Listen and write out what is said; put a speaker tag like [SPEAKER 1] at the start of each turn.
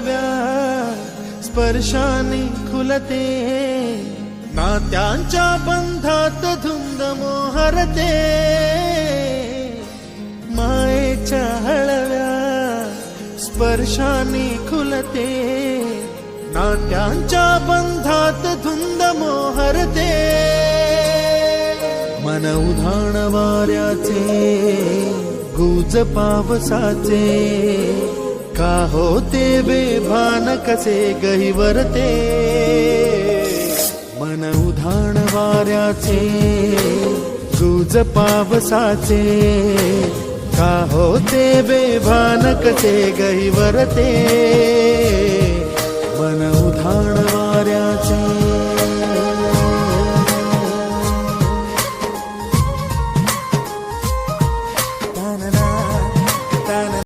[SPEAKER 1] हळव्या स्पर्शाने खुलते, नात्यांच्या बंधात धुंद मोहरते, मायेच्या हळव्या स्पर्शाने खुलते, नात्यांच्या बंधात धुंद मोहरते, मन उधाण वाऱ्याचे गुज पावसाचे, का होते बेभान कसे गहिवरते, मन उधाण वाऱ्याचे गुज पावसाचे, का होते बेभान कसे गहिवरते, मन उधाण